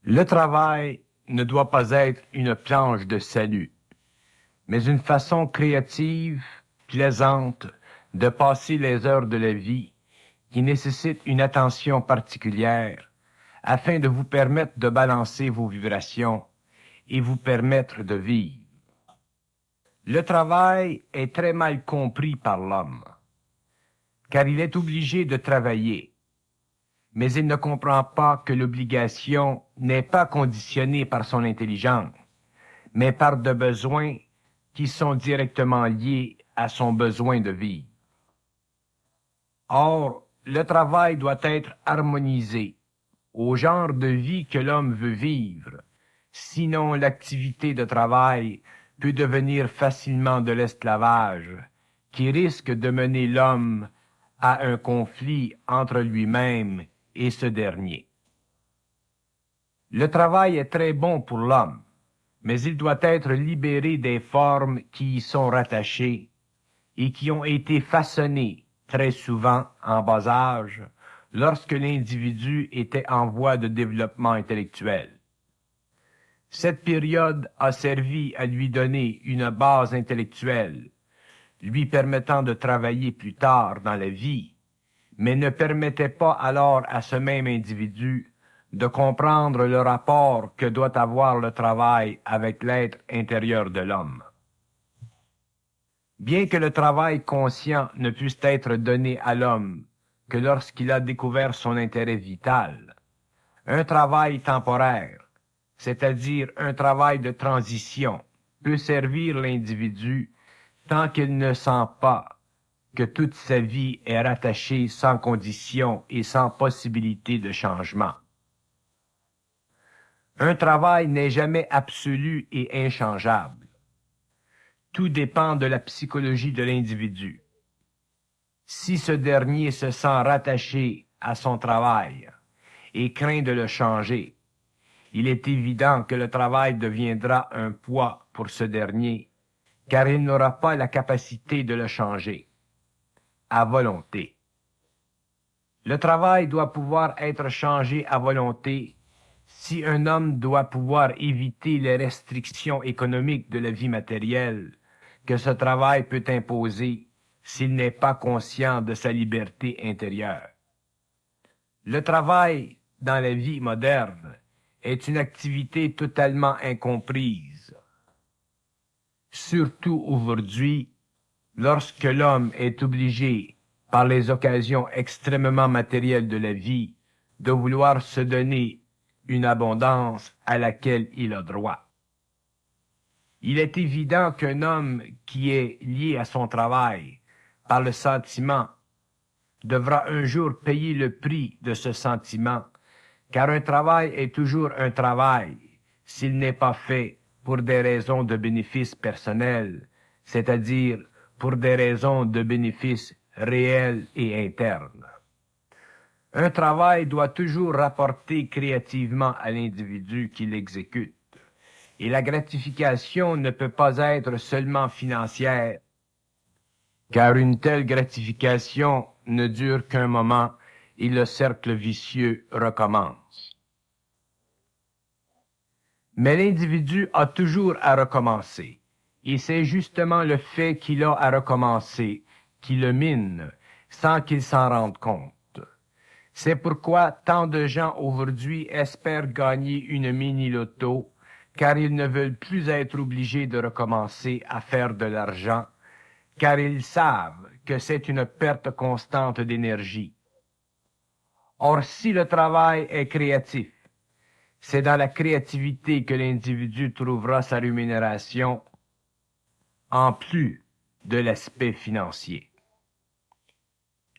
Le travail ne doit pas être une planche de salut, mais une façon créative, plaisante, de passer les heures de la vie qui nécessitent une attention particulière afin de vous permettre de balancer vos vibrations et vous permettre de vivre. Le travail est très mal compris par l'homme, car il est obligé de travailler, mais il ne comprend pas que l'obligation n'est pas conditionnée par son intelligence, mais par de besoins qui sont directement liés à son besoin de vivre. Or, le travail doit être harmonisé au genre de vie que l'homme veut vivre, sinon l'activité de travail peut devenir facilement de l'esclavage, qui risque de mener l'homme à un conflit entre lui-même et ce dernier. Le travail est très bon pour l'homme, mais il doit être libéré des formes qui y sont rattachées et qui ont été façonnées très souvent en bas âge lorsque l'individu était en voie de développement intellectuel. Cette période a servi à lui donner une base intellectuelle, lui permettant de travailler plus tard dans la vie, mais ne permettait pas alors à ce même individu de comprendre le rapport que doit avoir le travail avec l'être intérieur de l'homme. Bien que le travail conscient ne puisse être donné à l'homme que lorsqu'il a découvert son intérêt vital, un travail temporaire, c'est-à-dire un travail de transition, peut servir l'individu tant qu'il ne sent pas que toute sa vie est rattachée sans condition et sans possibilité de changement. Un travail n'est jamais absolu et inchangeable. Tout dépend de la psychologie de l'individu. Si ce dernier se sent rattaché à son travail et craint de le changer, il est évident que le travail deviendra un poids pour ce dernier, car il n'aura pas la capacité de le changer, à volonté. Le travail doit pouvoir être changé à volonté si un homme doit pouvoir éviter les restrictions économiques de la vie matérielle que ce travail peut imposer s'il n'est pas conscient de sa liberté intérieure. Le travail dans la vie moderne est une activité totalement incomprise. Surtout aujourd'hui, lorsque l'homme est obligé, par les occasions extrêmement matérielles de la vie, de vouloir se donner une abondance à laquelle il a droit. Il est évident qu'un homme qui est lié à son travail par le sentiment devra un jour payer le prix de ce sentiment, car un travail est toujours un travail s'il n'est pas fait pour des raisons de bénéfice personnel, c'est-à-dire pour des raisons de bénéfice réels et internes. Un travail doit toujours rapporter créativement à l'individu qui l'exécute, et la gratification ne peut pas être seulement financière, car une telle gratification ne dure qu'un moment et le cercle vicieux recommence. Mais l'individu a toujours à recommencer, et c'est justement le fait qu'il a à recommencer qui le mine, sans qu'il s'en rende compte. C'est pourquoi tant de gens aujourd'hui espèrent gagner une mini-loto, car ils ne veulent plus être obligés de recommencer à faire de l'argent, car ils savent que c'est une perte constante d'énergie. Or, si le travail est créatif, c'est dans la créativité que l'individu trouvera sa rémunération, en plus de l'aspect financier.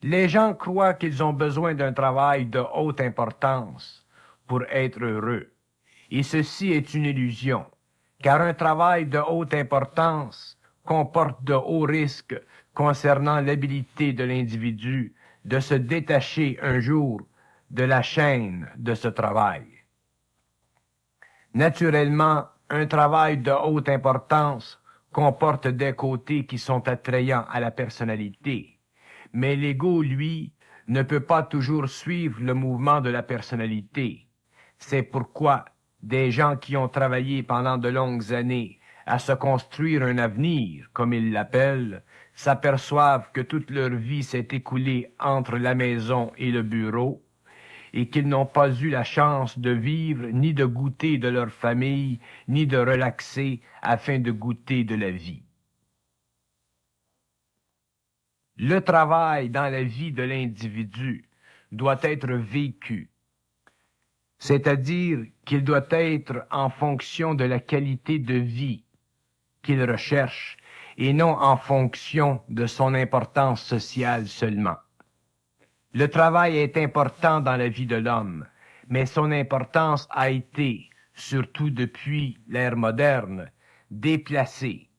Les gens croient qu'ils ont besoin d'un travail de haute importance pour être heureux, et ceci est une illusion, car un travail de haute importance comporte de hauts risques concernant l'habilité de l'individu de se détacher un jour de la chaîne de ce travail. Naturellement, un travail de haute importance comporte des côtés qui sont attrayants à la personnalité, mais l'ego, lui, ne peut pas toujours suivre le mouvement de la personnalité. C'est pourquoi des gens qui ont travaillé pendant de longues années à se construire un avenir, comme ils l'appellent, s'aperçoivent que toute leur vie s'est écoulée entre la maison et le bureau, et qu'ils n'ont pas eu la chance de vivre, ni de goûter de leur famille, ni de relaxer afin de goûter de la vie. Le travail dans la vie de l'individu doit être vécu, c'est-à-dire qu'il doit être en fonction de la qualité de vie qu'il recherche et non en fonction de son importance sociale seulement. Le travail est important dans la vie de l'homme, mais son importance a été, surtout depuis l'ère moderne, déplacée,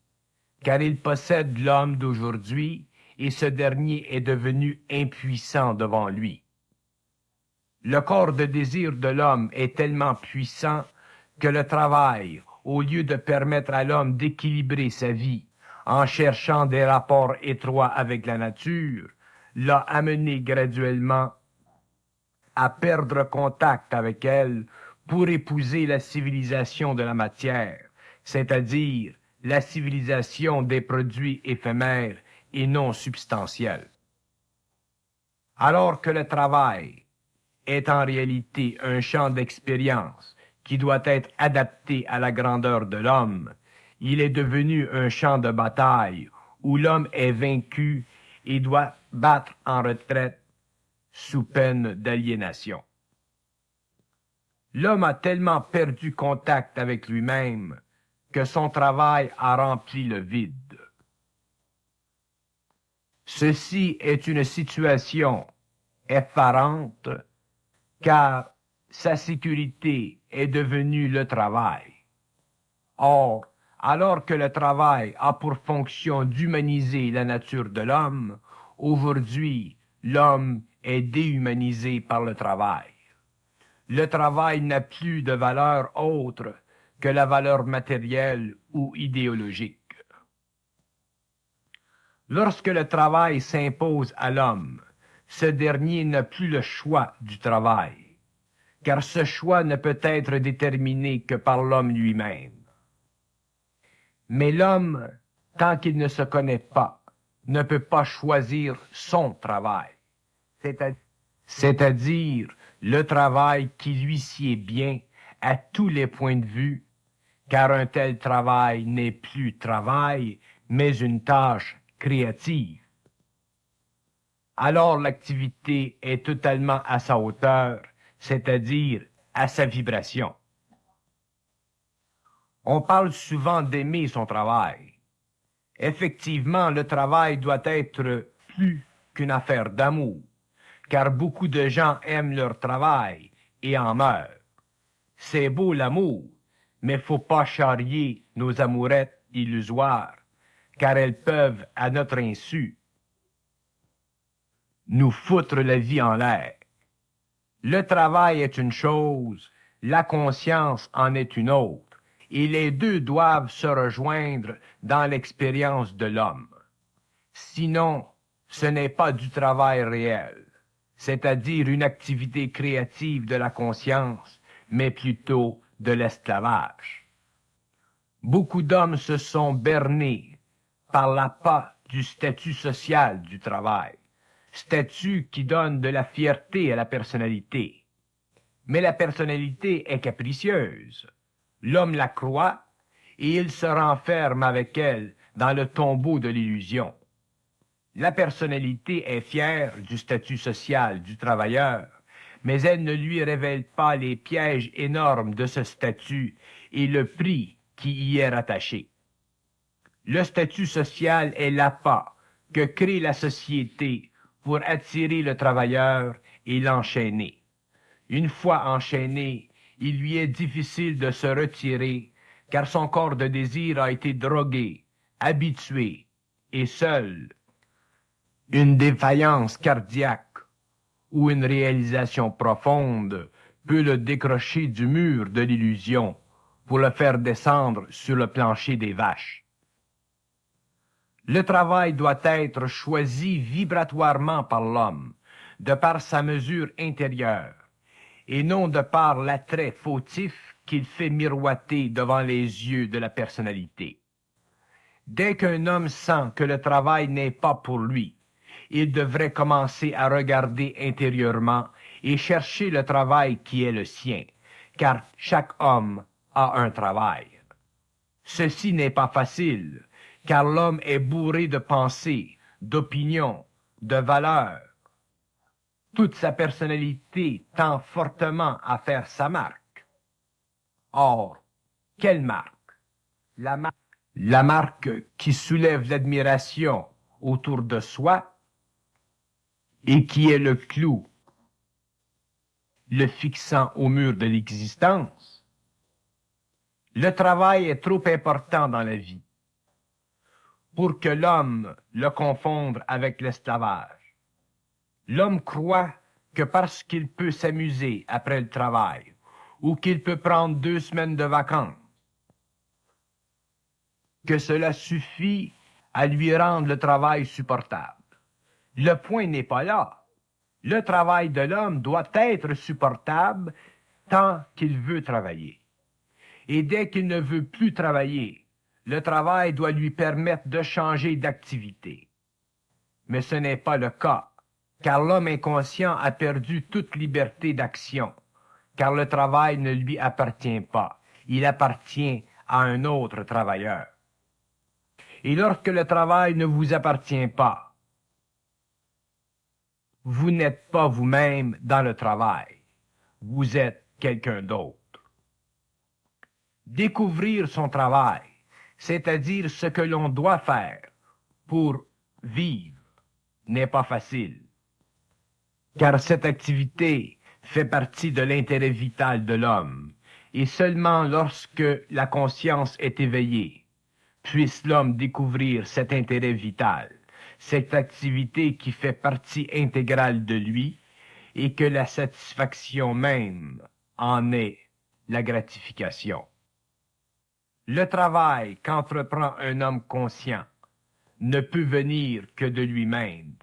car il possède l'homme d'aujourd'hui et ce dernier est devenu impuissant devant lui. Le corps de désir de l'homme est tellement puissant que le travail, au lieu de permettre à l'homme d'équilibrer sa vie en cherchant des rapports étroits avec la nature, l'a amené graduellement à perdre contact avec elle pour épouser la civilisation de la matière, c'est-à-dire la civilisation des produits éphémères et non substantiels. Alors que le travail est en réalité un champ d'expérience qui doit être adapté à la grandeur de l'homme, il est devenu un champ de bataille où l'homme est vaincu et doit battre en retraite sous peine d'aliénation. L'homme a tellement perdu contact avec lui-même que son travail a rempli le vide. Ceci est une situation effarante car sa sécurité est devenue le travail. Or, alors que le travail a pour fonction d'humaniser la nature de l'homme, aujourd'hui, l'homme est déhumanisé par le travail. Le travail n'a plus de valeur autre que la valeur matérielle ou idéologique. Lorsque le travail s'impose à l'homme, ce dernier n'a plus le choix du travail, car ce choix ne peut être déterminé que par l'homme lui-même. Mais l'homme, tant qu'il ne se connaît pas, ne peut pas choisir son travail, c'est-à-dire le travail qui lui sied bien à tous les points de vue, car un tel travail n'est plus travail, mais une tâche créative. Alors l'activité est totalement à sa hauteur, c'est-à-dire à sa vibration. On parle souvent d'aimer son travail. Effectivement, le travail doit être plus qu'une affaire d'amour, car beaucoup de gens aiment leur travail et en meurent. C'est beau l'amour, mais faut pas charrier nos amourettes illusoires, car elles peuvent, à notre insu, nous foutre la vie en l'air. Le travail est une chose, la conscience en est une autre, et les deux doivent se rejoindre dans l'expérience de l'homme. Sinon, ce n'est pas du travail réel, c'est-à-dire une activité créative de la conscience, mais plutôt de l'esclavage. Beaucoup d'hommes se sont bernés par l'appât du statut social du travail, statut qui donne de la fierté à la personnalité. Mais la personnalité est capricieuse. L'homme la croit et il se renferme avec elle dans le tombeau de l'illusion. La personnalité est fière du statut social du travailleur, mais elle ne lui révèle pas les pièges énormes de ce statut et le prix qui y est rattaché. Le statut social est l'appât que crée la société pour attirer le travailleur et l'enchaîner. Une fois enchaîné, il lui est difficile de se retirer, car son corps de désir a été drogué, habitué, et seul une défaillance cardiaque ou une réalisation profonde peut le décrocher du mur de l'illusion pour le faire descendre sur le plancher des vaches. Le travail doit être choisi vibratoirement par l'homme, de par sa mesure intérieure, et non de par l'attrait fautif qu'il fait miroiter devant les yeux de la personnalité. Dès qu'un homme sent que le travail n'est pas pour lui, il devrait commencer à regarder intérieurement et chercher le travail qui est le sien, car chaque homme a un travail. Ceci n'est pas facile, car l'homme est bourré de pensées, d'opinions, de valeurs. Toute sa personnalité tend fortement à faire sa marque. Or, quelle marque? La marque qui soulève l'admiration autour de soi et qui est le clou, le fixant au mur de l'existence. Le travail est trop important dans la vie pour que l'homme le confonde avec l'esclavage. L'homme croit que parce qu'il peut s'amuser après le travail ou qu'il peut prendre 2 semaines de vacances, que cela suffit à lui rendre le travail supportable. Le point n'est pas là. Le travail de l'homme doit être supportable tant qu'il veut travailler. Et dès qu'il ne veut plus travailler, le travail doit lui permettre de changer d'activité. Mais ce n'est pas le cas, car l'homme inconscient a perdu toute liberté d'action, car le travail ne lui appartient pas, il appartient à un autre travailleur. Et lorsque le travail ne vous appartient pas, vous n'êtes pas vous-même dans le travail, vous êtes quelqu'un d'autre. Découvrir son travail, c'est-à-dire ce que l'on doit faire pour vivre, n'est pas facile, car cette activité fait partie de l'intérêt vital de l'homme, et seulement lorsque la conscience est éveillée, puisse l'homme découvrir cet intérêt vital, cette activité qui fait partie intégrale de lui, et que la satisfaction même en est la gratification. Le travail qu'entreprend un homme conscient ne peut venir que de lui-même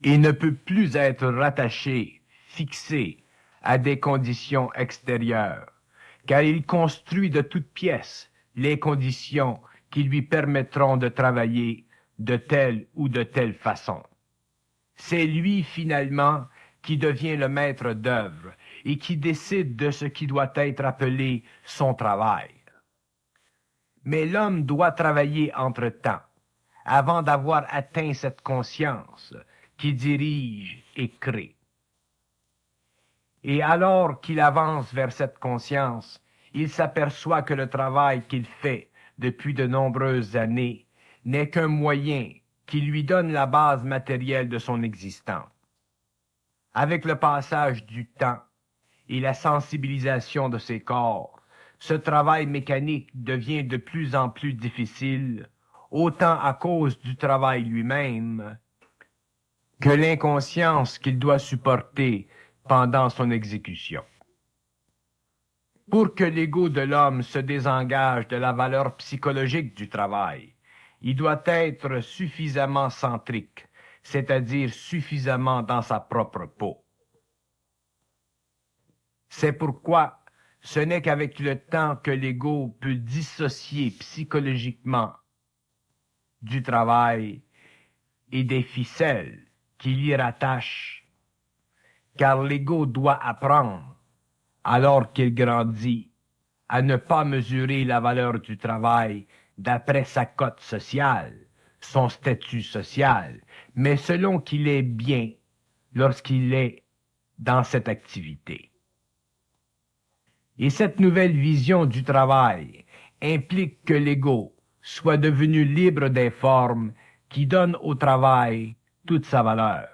et ne peut plus être rattaché, fixé à des conditions extérieures, car il construit de toutes pièces les conditions qui lui permettront de travailler de telle ou de telle façon. C'est lui, finalement, qui devient le maître d'œuvre et qui décide de ce qui doit être appelé son travail. Mais l'homme doit travailler entre-temps, avant d'avoir atteint cette conscience qui dirige et crée. Et alors qu'il avance vers cette conscience, il s'aperçoit que le travail qu'il fait depuis de nombreuses années n'est qu'un moyen qui lui donne la base matérielle de son existence. Avec le passage du temps et la sensibilisation de ses corps, ce travail mécanique devient de plus en plus difficile, autant à cause du travail lui-même que l'inconscience qu'il doit supporter pendant son exécution. Pour que l'ego de l'homme se désengage de la valeur psychologique du travail, il doit être suffisamment centrique, c'est-à-dire suffisamment dans sa propre peau. C'est pourquoi ce n'est qu'avec le temps que l'ego peut dissocier psychologiquement du travail et des ficelles qui l'y rattachent, car l'ego doit apprendre, alors qu'il grandit, à ne pas mesurer la valeur du travail d'après sa cote sociale, son statut social, mais selon qu'il est bien lorsqu'il est dans cette activité. Et cette nouvelle vision du travail implique que l'ego soit devenu libre des formes qui donnent au travail toute sa valeur.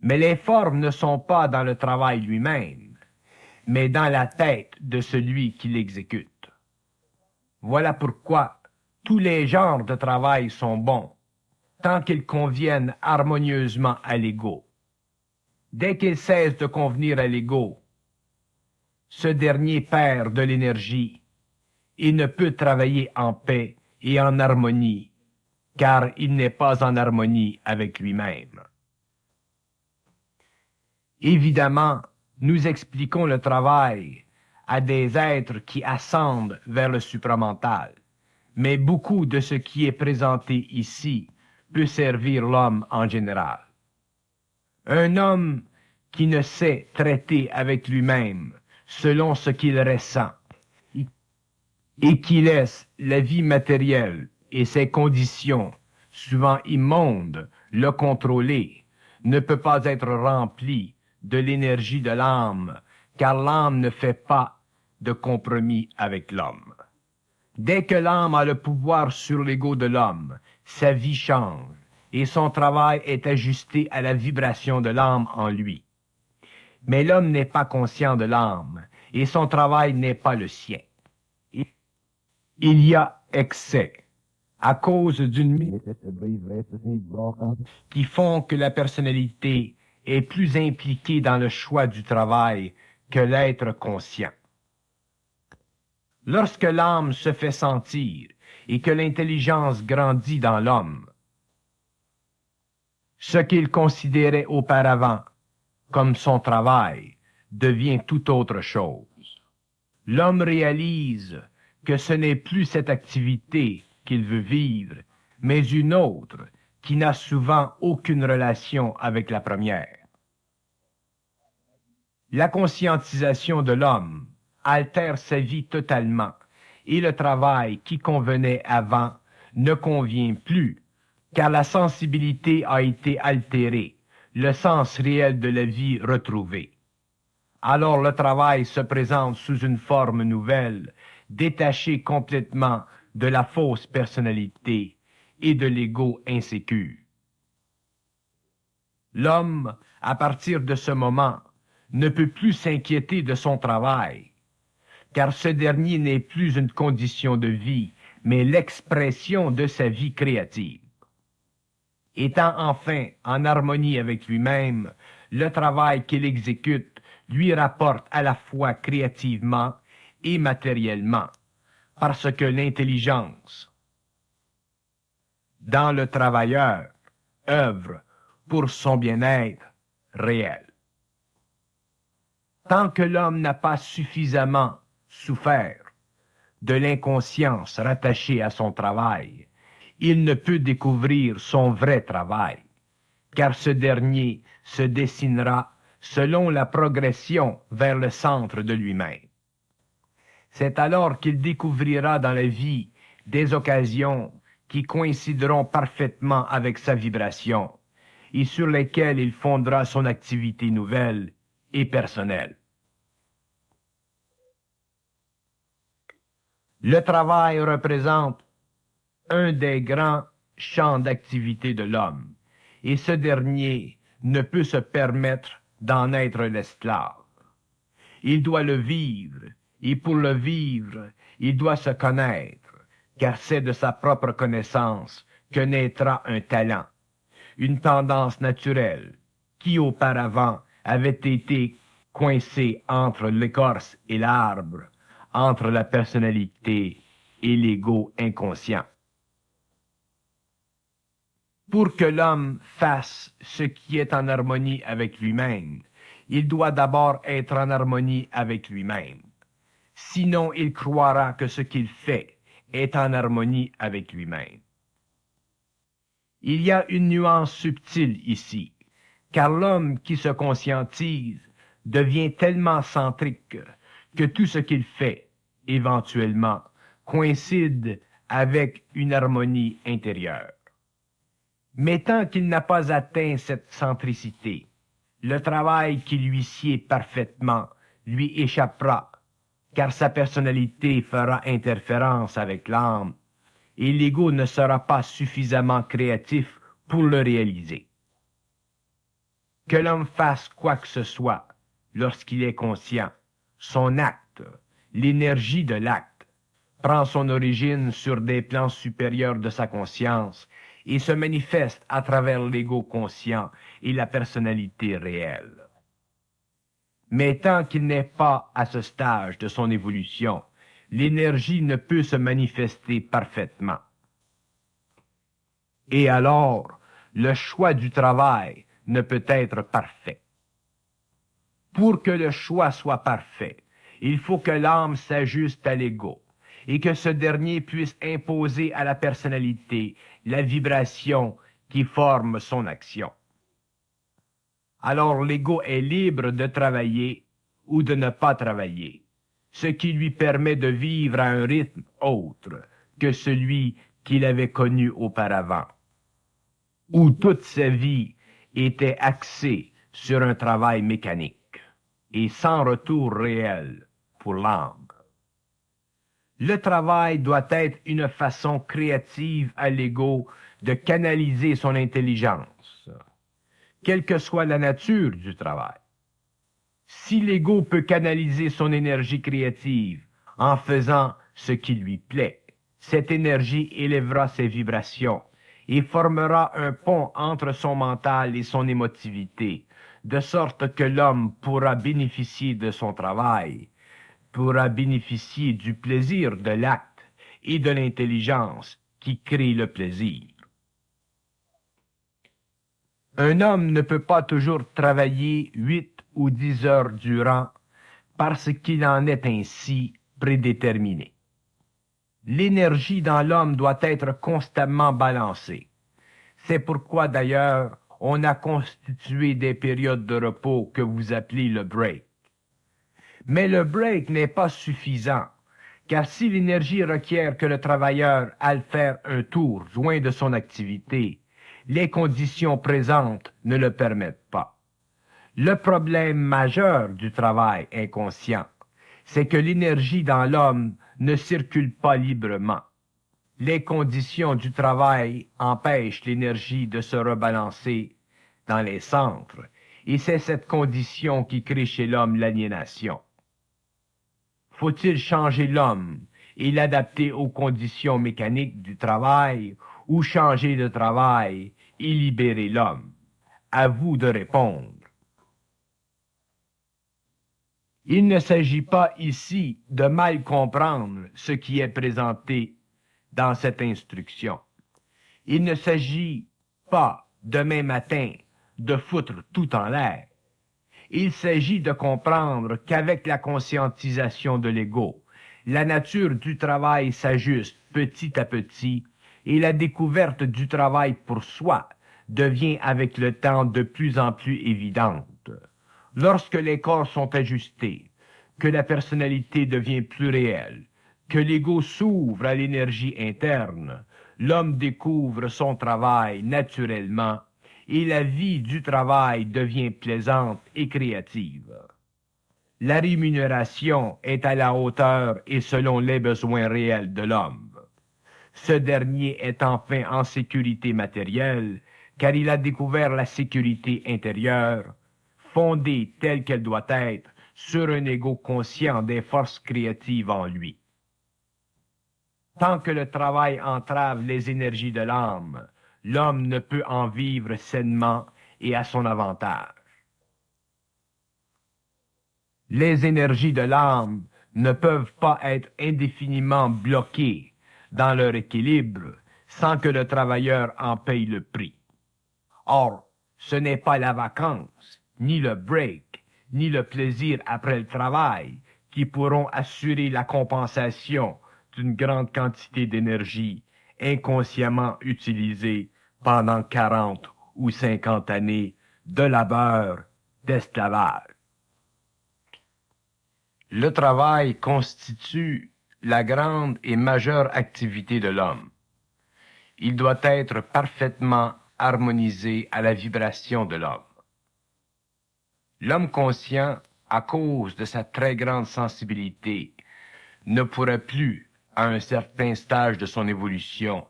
Mais les formes ne sont pas dans le travail lui-même, mais dans la tête de celui qui l'exécute. Voilà pourquoi tous les genres de travail sont bons, tant qu'ils conviennent harmonieusement à l'ego. Dès qu'ils cessent de convenir à l'ego, ce dernier perd de l'énergie et ne peut travailler en paix et en harmonie, car il n'est pas en harmonie avec lui-même. Évidemment, nous expliquons le travail à des êtres qui ascendent vers le supramental, mais beaucoup de ce qui est présenté ici peut servir l'homme en général. Un homme qui ne sait traiter avec lui-même selon ce qu'il ressent et qui laisse la vie matérielle et ses conditions, souvent immondes, le contrôler, ne peut pas être rempli de l'énergie de l'âme, car l'âme ne fait pas de compromis avec l'homme. Dès que l'âme a le pouvoir sur l'ego de l'homme, sa vie change et son travail est ajusté à la vibration de l'âme en lui. Mais l'homme n'est pas conscient de l'âme et son travail n'est pas le sien. Il y a excès à cause d'une qui font que la personnalité est plus impliquée dans le choix du travail que l'être conscient. Lorsque l'âme se fait sentir et que l'intelligence grandit dans l'homme, ce qu'il considérait auparavant comme son travail devient tout autre chose. L'homme réalise que ce n'est plus cette activité qu'il veut vivre, mais une autre qui n'a souvent aucune relation avec la première. La conscientisation de l'homme altère sa vie totalement et le travail qui convenait avant ne convient plus, car la sensibilité a été altérée, le sens réel de la vie retrouvé. Alors le travail se présente sous une forme nouvelle, détachée complètement de la fausse personnalité et de l'ego insécure. L'homme, à partir de ce moment, ne peut plus s'inquiéter de son travail, car ce dernier n'est plus une condition de vie, mais l'expression de sa vie créative. Étant enfin en harmonie avec lui-même, le travail qu'il exécute lui rapporte à la fois créativement et matériellement, parce que l'intelligence dans le travailleur œuvre pour son bien-être réel. Tant que l'homme n'a pas suffisamment souffert de l'inconscience rattachée à son travail, il ne peut découvrir son vrai travail, car ce dernier se dessinera selon la progression vers le centre de lui-même. C'est alors qu'il découvrira dans la vie des occasions qui coïncideront parfaitement avec sa vibration et sur lesquelles il fondera son activité nouvelle et personnelle. Le travail représente un des grands champs d'activité de l'homme, et ce dernier ne peut se permettre d'en être l'esclave. Il doit le vivre, et pour le vivre, il doit se connaître, car c'est de sa propre connaissance que naîtra un talent, une tendance naturelle, qui auparavant avait été coincée entre l'écorce et l'arbre, entre la personnalité et l'ego inconscient. Pour que l'homme fasse ce qui est en harmonie avec lui-même, il doit d'abord être en harmonie avec lui-même. Sinon, il croira que ce qu'il fait est en harmonie avec lui-même. Il y a une nuance subtile ici, car l'homme qui se conscientise devient tellement centrique que tout ce qu'il fait, éventuellement, coïncide avec une harmonie intérieure. Mais tant qu'il n'a pas atteint cette centricité, le travail qui lui sied parfaitement lui échappera, car sa personnalité fera interférence avec l'âme, et l'ego ne sera pas suffisamment créatif pour le réaliser. Que l'homme fasse quoi que ce soit, lorsqu'il est conscient, son acte, l'énergie de l'acte, prend son origine sur des plans supérieurs de sa conscience et se manifeste à travers l'ego conscient et la personnalité réelle. Mais tant qu'il n'est pas à ce stage de son évolution, l'énergie ne peut se manifester parfaitement. Et alors, le choix du travail ne peut être parfait. Pour que le choix soit parfait, Il faut que l'âme s'ajuste à l'ego et que ce dernier puisse imposer à la personnalité la vibration qui forme son action. Alors l'ego est libre de travailler ou de ne pas travailler, ce qui lui permet de vivre à un rythme autre que celui qu'il avait connu auparavant, où toute sa vie était axée sur un travail mécanique et sans retour réel pour l'âme. Le travail doit être une façon créative à l'ego de canaliser son intelligence, quelle que soit la nature du travail. Si l'ego peut canaliser son énergie créative en faisant ce qui lui plaît, cette énergie élèvera ses vibrations et formera un pont entre son mental et son émotivité, de sorte que l'homme pourra bénéficier de son travail, pourra bénéficier du plaisir de l'acte et de l'intelligence qui crée le plaisir. Un homme ne peut pas toujours travailler 8 ou 10 heures durant parce qu'il en est ainsi prédéterminé. L'énergie dans l'homme doit être constamment balancée. C'est pourquoi d'ailleurs on a constitué des périodes de repos que vous appelez le break. Mais le break n'est pas suffisant, car si l'énergie requiert que le travailleur aille faire un tour loin de son activité, les conditions présentes ne le permettent pas. Le problème majeur du travail inconscient, c'est que l'énergie dans l'homme ne circule pas librement. Les conditions du travail empêchent l'énergie de se rebalancer dans les centres, et c'est cette condition qui crée chez l'homme l'aliénation. Faut-il changer l'homme et l'adapter aux conditions mécaniques du travail, ou changer de travail et libérer l'homme? À vous de répondre. Il ne s'agit pas ici de mal comprendre ce qui est présenté dans cette instruction. Il ne s'agit pas, demain matin, de foutre tout en l'air. Il s'agit de comprendre qu'avec la conscientisation de l'ego, la nature du travail s'ajuste petit à petit et la découverte du travail pour soi devient avec le temps de plus en plus évidente. Lorsque les corps sont ajustés, que la personnalité devient plus réelle, que l'ego s'ouvre à l'énergie interne, l'homme découvre son travail naturellement et la vie du travail devient plaisante et créative. La rémunération est à la hauteur et selon les besoins réels de l'homme. Ce dernier est enfin en sécurité matérielle, car il a découvert la sécurité intérieure, fondée telle qu'elle doit être sur un ego conscient des forces créatives en lui. Tant que le travail entrave les énergies de l'âme, l'homme ne peut en vivre sainement et à son avantage. Les énergies de l'âme ne peuvent pas être indéfiniment bloquées dans leur équilibre sans que le travailleur en paye le prix. Or, ce n'est pas la vacance, ni le break, ni le plaisir après le travail qui pourront assurer la compensation d'une grande quantité d'énergie inconsciemment utilisée pendant 40 ou 50 années de labeur, d'esclavage. Le travail constitue la grande et majeure activité de l'homme. Il doit être parfaitement harmonisé à la vibration de l'homme. L'homme conscient, à cause de sa très grande sensibilité, ne pourrait plus, à un certain stage de son évolution,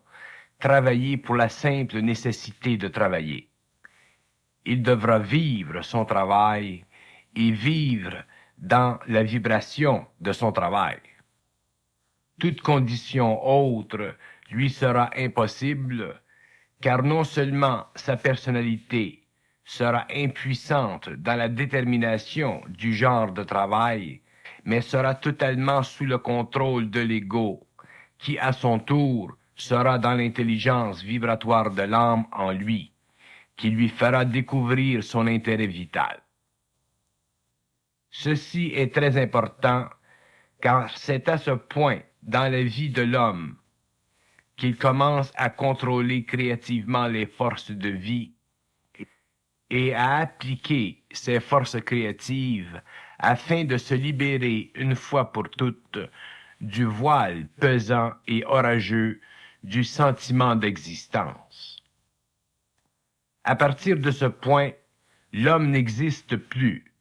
travailler pour la simple nécessité de travailler. Il devra vivre son travail et vivre dans la vibration de son travail. Toute condition autre lui sera impossible, car non seulement sa personnalité sera impuissante dans la détermination du genre de travail, mais sera totalement sous le contrôle de l'ego, qui à son tour sera dans l'intelligence vibratoire de l'âme en lui, qui lui fera découvrir son intérêt vital. Ceci est très important car c'est à ce point dans la vie de l'homme qu'il commence à contrôler créativement les forces de vie et à appliquer ces forces créatives afin de se libérer une fois pour toutes du voile pesant et orageux du sentiment d'existence. À partir de ce point, l'homme n'existe plus,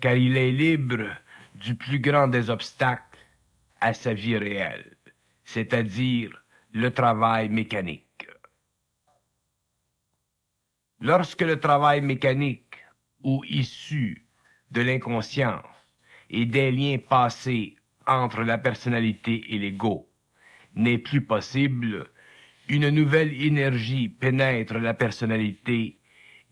car il est libre du plus grand des obstacles à sa vie réelle, c'est-à-dire le travail mécanique. Lorsque le travail mécanique ou issu de l'inconscience et des liens passés entre la personnalité et l'ego n'est plus possible, une nouvelle énergie pénètre la personnalité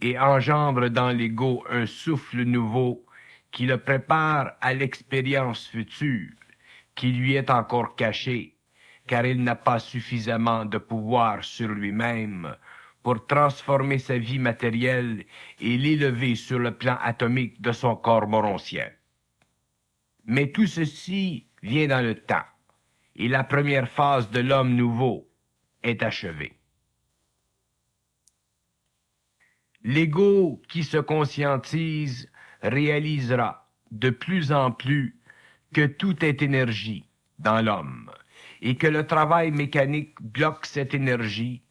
et engendre dans l'ego un souffle nouveau qui le prépare à l'expérience future qui lui est encore cachée, car il n'a pas suffisamment de pouvoir sur lui-même pour transformer sa vie matérielle et l'élever sur le plan atomique de son corps moroncien. Mais tout ceci vient dans le temps, et la première phase de l'homme nouveau est achevée. L'ego qui se conscientise réalisera de plus en plus que tout est énergie dans l'homme et que le travail mécanique bloque cette énergie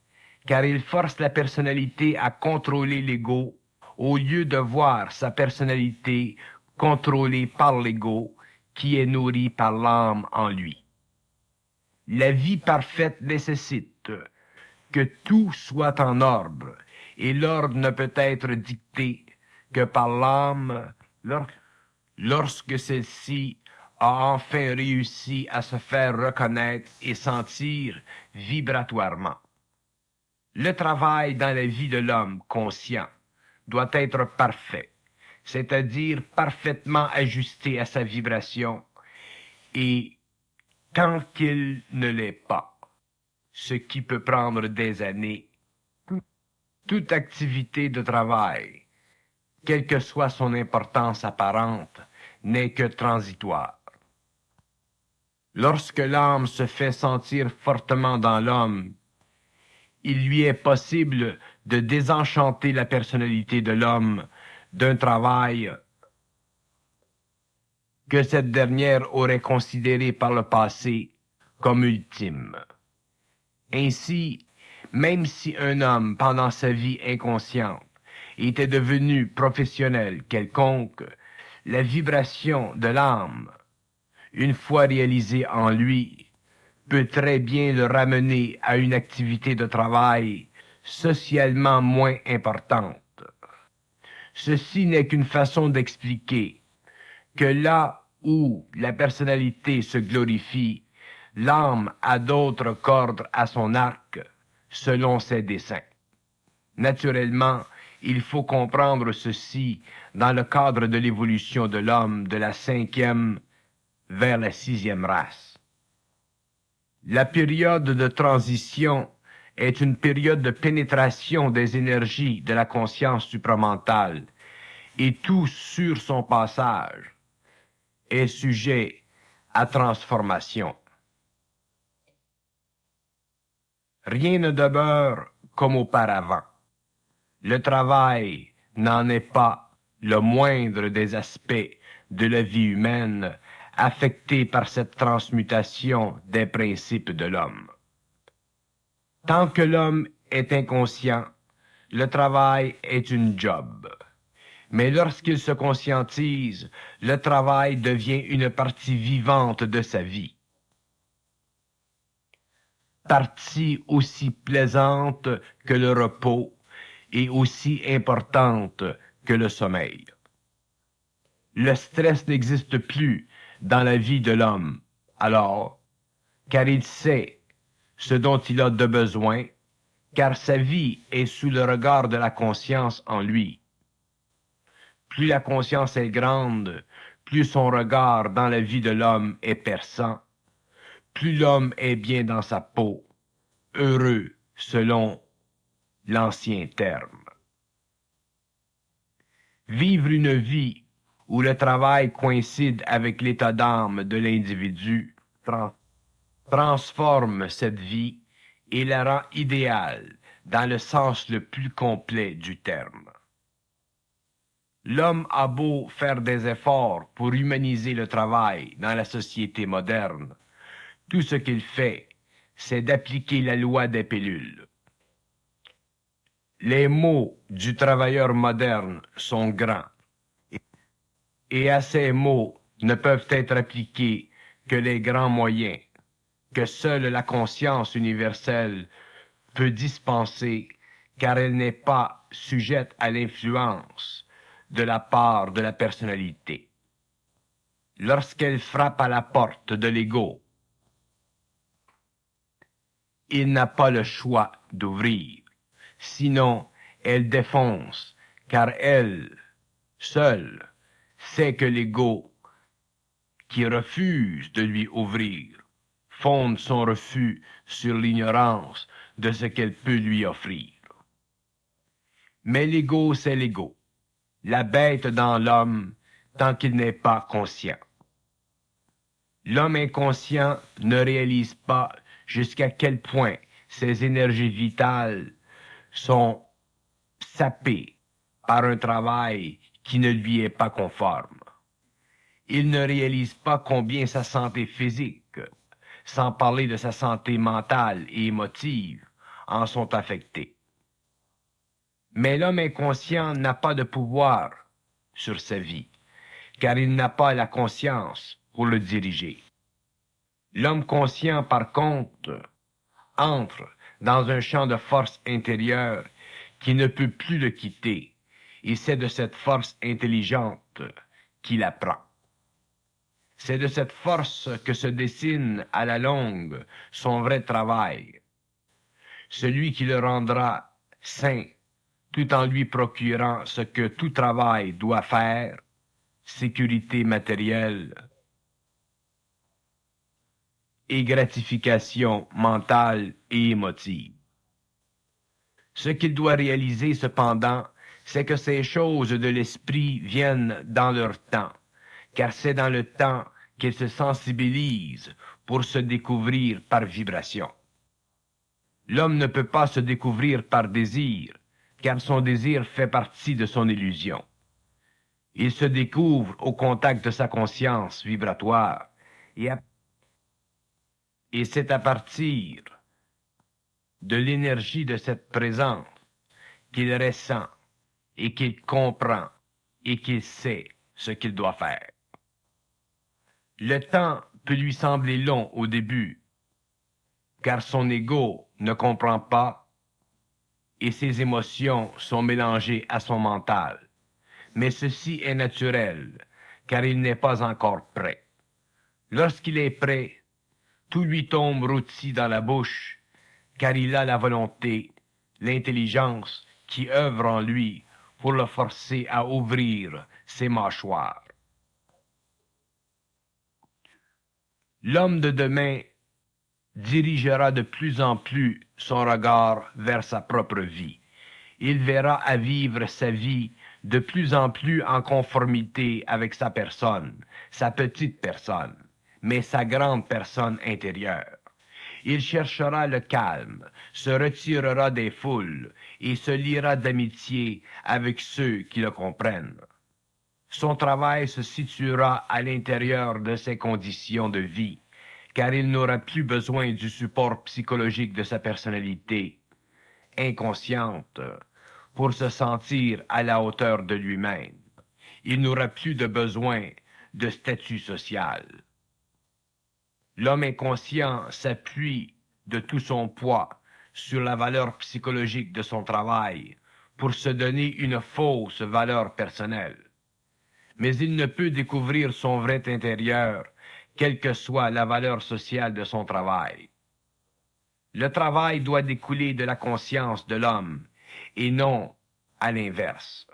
car il force la personnalité à contrôler l'ego au lieu de voir sa personnalité contrôlée par l'ego qui est nourri par l'âme en lui. La vie parfaite nécessite que tout soit en ordre et l'ordre ne peut être dicté que par l'âme lorsque celle-ci a enfin réussi à se faire reconnaître et sentir vibratoirement. Le travail dans la vie de l'homme conscient doit être parfait, c'est-à-dire parfaitement ajusté à sa vibration, et tant qu'il ne l'est pas, ce qui peut prendre des années, toute activité de travail, quelle que soit son importance apparente, n'est que transitoire. Lorsque l'âme se fait sentir fortement dans l'homme, il lui est possible de désenchanter la personnalité de l'homme d'un travail que cette dernière aurait considéré par le passé comme ultime. Ainsi, même si un homme, pendant sa vie inconsciente, était devenu professionnel quelconque, la vibration de l'âme, une fois réalisée en lui, peut très bien le ramener à une activité de travail socialement moins importante. Ceci n'est qu'une façon d'expliquer que là où la personnalité se glorifie, l'âme a d'autres cordes à son arc selon ses desseins. Naturellement, il faut comprendre ceci dans le cadre de l'évolution de l'homme de la 5e vers la 6e race. La période de transition est une période de pénétration des énergies de la conscience supramentale et tout sur son passage est sujet à transformation. Rien ne demeure comme auparavant. Le travail n'en est pas le moindre des aspects de la vie humaine affecté par cette transmutation des principes de l'homme. Tant que l'homme est inconscient, le travail est une job. Mais lorsqu'il se conscientise, le travail devient une partie vivante de sa vie. Partie aussi plaisante que le repos et aussi importante que le sommeil. Le stress n'existe plus dans la vie de l'homme, alors, car il sait ce dont il a de besoin, car sa vie est sous le regard de la conscience en lui. Plus la conscience est grande, plus son regard dans la vie de l'homme est perçant, plus l'homme est bien dans sa peau, heureux selon l'ancien terme. Vivre une vie où le travail coïncide avec l'état d'âme de l'individu, transforme cette vie et la rend idéale dans le sens le plus complet du terme. L'homme a beau faire des efforts pour humaniser le travail dans la société moderne, tout ce qu'il fait, c'est d'appliquer la loi des pilules. Les mots du travailleur moderne sont grands, et à ces mots ne peuvent être appliqués que les grands moyens que seule la conscience universelle peut dispenser, car elle n'est pas sujette à l'influence de la part de la personnalité. Lorsqu'elle frappe à la porte de l'ego, il n'a pas le choix d'ouvrir, sinon elle défonce, car elle, seule, sait que l'ego, qui refuse de lui ouvrir, fonde son refus sur l'ignorance de ce qu'elle peut lui offrir. Mais l'ego, c'est l'ego, la bête dans l'homme tant qu'il n'est pas conscient. L'homme inconscient ne réalise pas jusqu'à quel point ses énergies vitales sont sapées par un travail qui ne lui est pas conforme. Il ne réalise pas combien sa santé physique, sans parler de sa santé mentale et émotive, en sont affectées. Mais l'homme inconscient n'a pas de pouvoir sur sa vie, car il n'a pas la conscience pour le diriger. L'homme conscient, par contre, entre dans un champ de force intérieure qui ne peut plus le quitter, et c'est de cette force intelligente qu'il apprend. C'est de cette force que se dessine à la longue son vrai travail, celui qui le rendra sain, tout en lui procurant ce que tout travail doit faire, sécurité matérielle et gratification mentale et émotive. Ce qu'il doit réaliser, cependant, c'est que ces choses de l'esprit viennent dans leur temps, car c'est dans le temps qu'il se sensibilise pour se découvrir par vibration. L'homme ne peut pas se découvrir par désir, car son désir fait partie de son illusion. Il se découvre au contact de sa conscience vibratoire, et c'est à partir de l'énergie de cette présence qu'il ressent et qu'il comprend et qu'il sait ce qu'il doit faire. Le temps peut lui sembler long au début, car son ego ne comprend pas et ses émotions sont mélangées à son mental. Mais ceci est naturel, car il n'est pas encore prêt. Lorsqu'il est prêt, tout lui tombe rôti dans la bouche, car il a la volonté, l'intelligence qui œuvre en lui pour le forcer à ouvrir ses mâchoires. L'homme de demain dirigera de plus en plus son regard vers sa propre vie. Il verra à vivre sa vie de plus en plus en conformité avec sa personne, sa petite personne, mais sa grande personne intérieure. Il cherchera le calme, se retirera des foules et se liera d'amitié avec ceux qui le comprennent. Son travail se situera à l'intérieur de ses conditions de vie, car il n'aura plus besoin du support psychologique de sa personnalité inconsciente pour se sentir à la hauteur de lui-même. Il n'aura plus de besoin de statut social. L'homme inconscient s'appuie de tout son poids sur la valeur psychologique de son travail pour se donner une fausse valeur personnelle. Mais il ne peut découvrir son vrai intérieur, quelle que soit la valeur sociale de son travail. Le travail doit découler de la conscience de l'homme, et non à l'inverse.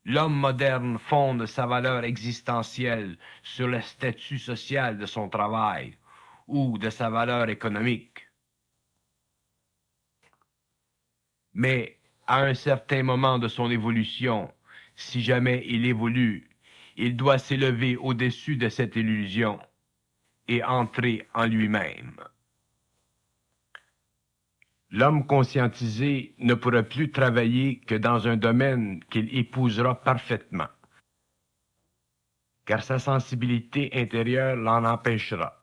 L'homme moderne fonde sa valeur existentielle sur le statut social de son travail ou de sa valeur économique. Mais à un certain moment de son évolution, si jamais il évolue, il doit s'élever au-dessus de cette illusion et entrer en lui-même. L'homme conscientisé ne pourra plus travailler que dans un domaine qu'il épousera parfaitement, car sa sensibilité intérieure l'en empêchera.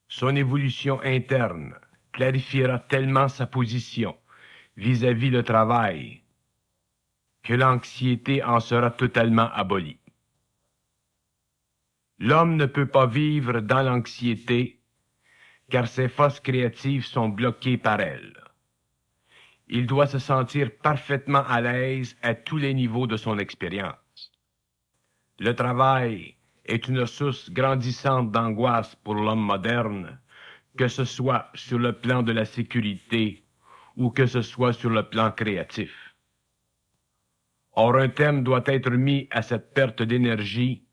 Son évolution interne clarifiera tellement sa position vis-à-vis le travail que l'anxiété en sera totalement abolie. L'homme ne peut pas vivre dans l'anxiété car ses forces créatives sont bloquées par elle. Il doit se sentir parfaitement à l'aise à tous les niveaux de son expérience. Le travail est une source grandissante d'angoisse pour l'homme moderne, que ce soit sur le plan de la sécurité ou que ce soit sur le plan créatif. Or, un terme doit être mis à cette perte d'énergie,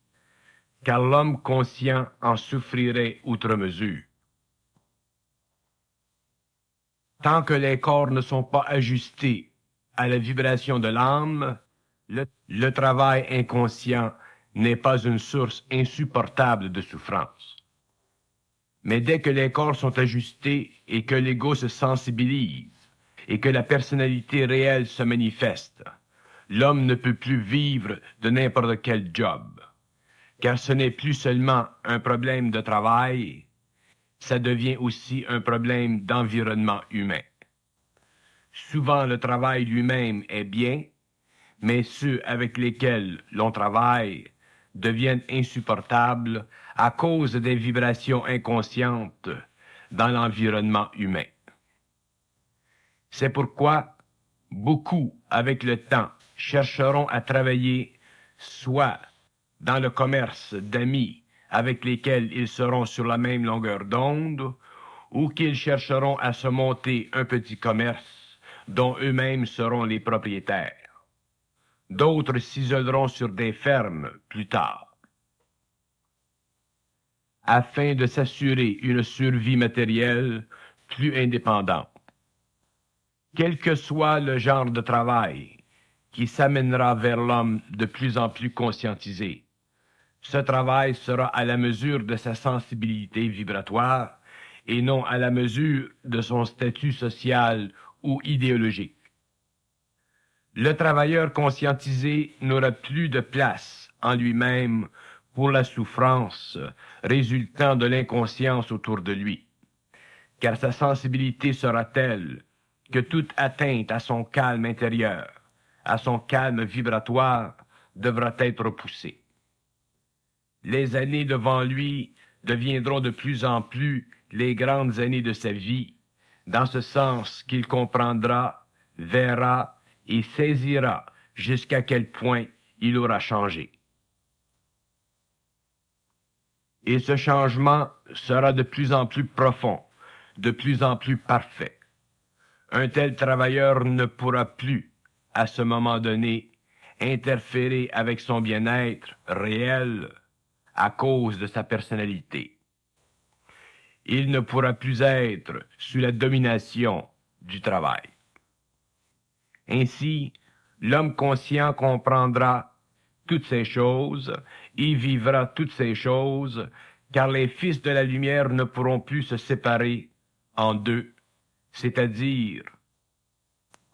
car l'homme conscient en souffrirait outre mesure. Tant que les corps ne sont pas ajustés à la vibration de l'âme, le travail inconscient n'est pas une source insupportable de souffrance. Mais dès que les corps sont ajustés et que l'ego se sensibilise et que la personnalité réelle se manifeste, l'homme ne peut plus vivre de n'importe quel job, car ce n'est plus seulement un problème de travail, ça devient aussi un problème d'environnement humain. Souvent, le travail lui-même est bien, mais ceux avec lesquels l'on travaille deviennent insupportables à cause des vibrations inconscientes dans l'environnement humain. C'est pourquoi beaucoup, avec le temps, chercheront à travailler soit dans le commerce d'amis avec lesquels ils seront sur la même longueur d'onde, ou qu'ils chercheront à se monter un petit commerce dont eux-mêmes seront les propriétaires. D'autres s'isoleront sur des fermes plus tard, afin de s'assurer une survie matérielle plus indépendante. Quel que soit le genre de travail qui s'amènera vers l'homme de plus en plus conscientisé, ce travail sera à la mesure de sa sensibilité vibratoire et non à la mesure de son statut social ou idéologique. Le travailleur conscientisé n'aura plus de place en lui-même pour la souffrance résultant de l'inconscience autour de lui, car sa sensibilité sera telle que toute atteinte à son calme intérieur, à son calme vibratoire, devra être repoussée. Les années devant lui deviendront de plus en plus les grandes années de sa vie, dans ce sens qu'il comprendra, verra et saisira jusqu'à quel point il aura changé. Et ce changement sera de plus en plus profond, de plus en plus parfait. Un tel travailleur ne pourra plus, à ce moment donné, interférer avec son bien-être réel à cause de sa personnalité. Il ne pourra plus être sous la domination du travail. Ainsi, l'homme conscient comprendra toutes ces choses et vivra toutes ces choses, car les fils de la lumière ne pourront plus se séparer en deux, c'est-à-dire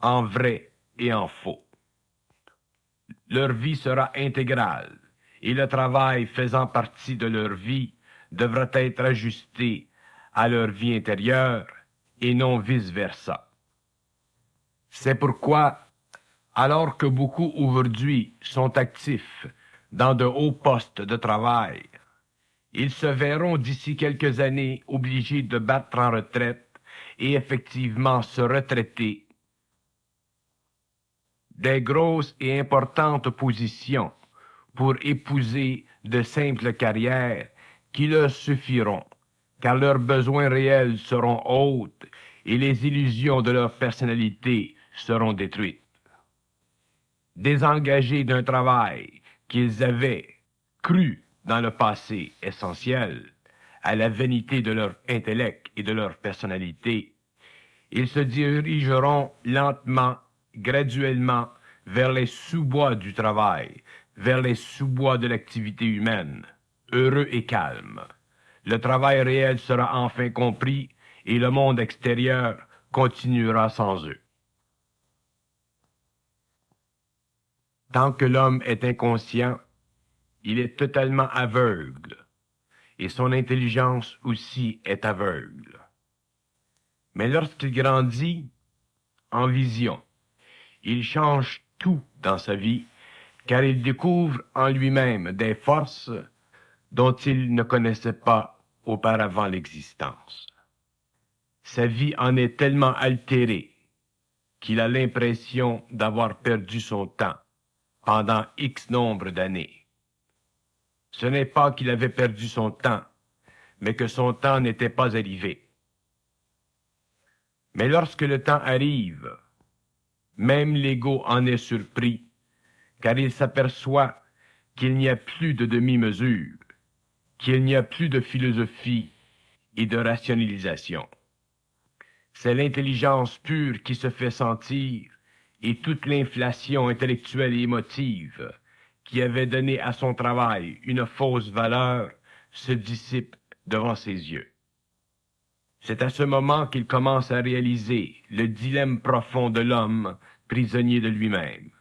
en vrai et en faux. Leur vie sera intégrale, et le travail faisant partie de leur vie devra être ajusté à leur vie intérieure et non vice-versa. C'est pourquoi, alors que beaucoup aujourd'hui sont actifs dans de hauts postes de travail, ils se verront d'ici quelques années obligés de battre en retraite et effectivement se retraiter des grosses et importantes positions pour épouser de simples carrières qui leur suffiront, car leurs besoins réels seront hautes et les illusions de leur personnalité seront détruites. Désengagés d'un travail qu'ils avaient cru dans le passé essentiel à la vanité de leur intellect et de leur personnalité, ils se dirigeront lentement, graduellement, vers les sous-bois du travail, vers les sous-bois de l'activité humaine, heureux et calmes. Le travail réel sera enfin compris et le monde extérieur continuera sans eux. Tant que l'homme est inconscient, il est totalement aveugle, et son intelligence aussi est aveugle. Mais lorsqu'il grandit, en vision, il change tout dans sa vie, car il découvre en lui-même des forces dont il ne connaissait pas auparavant l'existence. Sa vie en est tellement altérée qu'il a l'impression d'avoir perdu son temps pendant X nombre d'années. Ce n'est pas qu'il avait perdu son temps, mais que son temps n'était pas arrivé. Mais lorsque le temps arrive, même l'ego en est surpris, car il s'aperçoit qu'il n'y a plus de demi-mesure, qu'il n'y a plus de philosophie et de rationalisation. C'est l'intelligence pure qui se fait sentir et toute l'inflation intellectuelle et émotive qui avait donné à son travail une fausse valeur se dissipe devant ses yeux. C'est à ce moment qu'il commence à réaliser le dilemme profond de l'homme prisonnier de lui-même.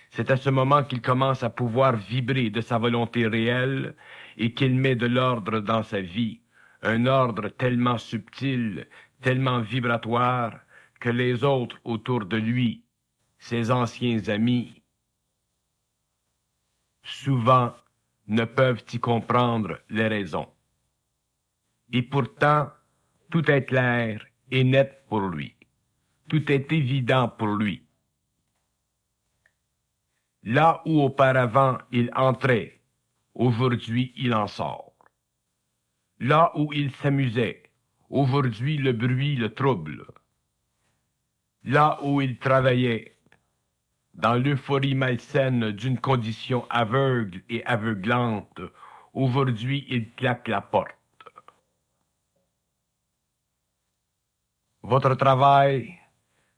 C'est à ce moment qu'il commence à pouvoir vibrer de sa volonté réelle et qu'il met de l'ordre dans sa vie, un ordre tellement subtil, tellement vibratoire, que les autres autour de lui, ses anciens amis, souvent ne peuvent y comprendre les raisons. Et pourtant, tout est clair et net pour lui. Tout est évident pour lui. Là où auparavant il entrait, aujourd'hui il en sort. Là où il s'amusait, aujourd'hui le bruit le trouble. Là où il travaillait, dans l'euphorie malsaine d'une condition aveugle et aveuglante, aujourd'hui il claque la porte. Votre travail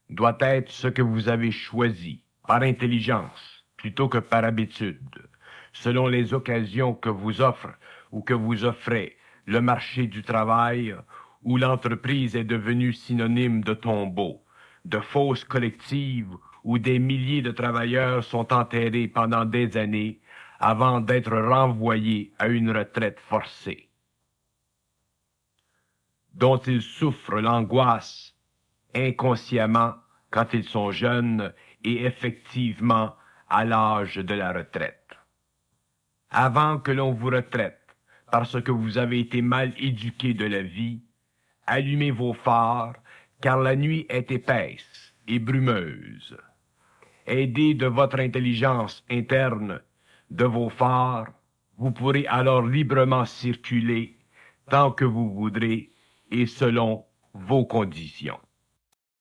doit être ce que vous avez choisi, par intelligence, plutôt que par habitude, selon les occasions que vous offre ou que vous offrez le marché du travail, où l'entreprise est devenue synonyme de tombeau, de fosse collective, où des milliers de travailleurs sont enterrés pendant des années avant d'être renvoyés à une retraite forcée, dont ils souffrent l'angoisse inconsciemment quand ils sont jeunes et effectivement à l'âge de la retraite. Avant que l'on vous retraite, parce que vous avez été mal éduqué de la vie, allumez vos phares, car la nuit est épaisse et brumeuse. Aidé de votre intelligence interne, de vos phares, vous pourrez alors librement circuler tant que vous voudrez et selon vos conditions.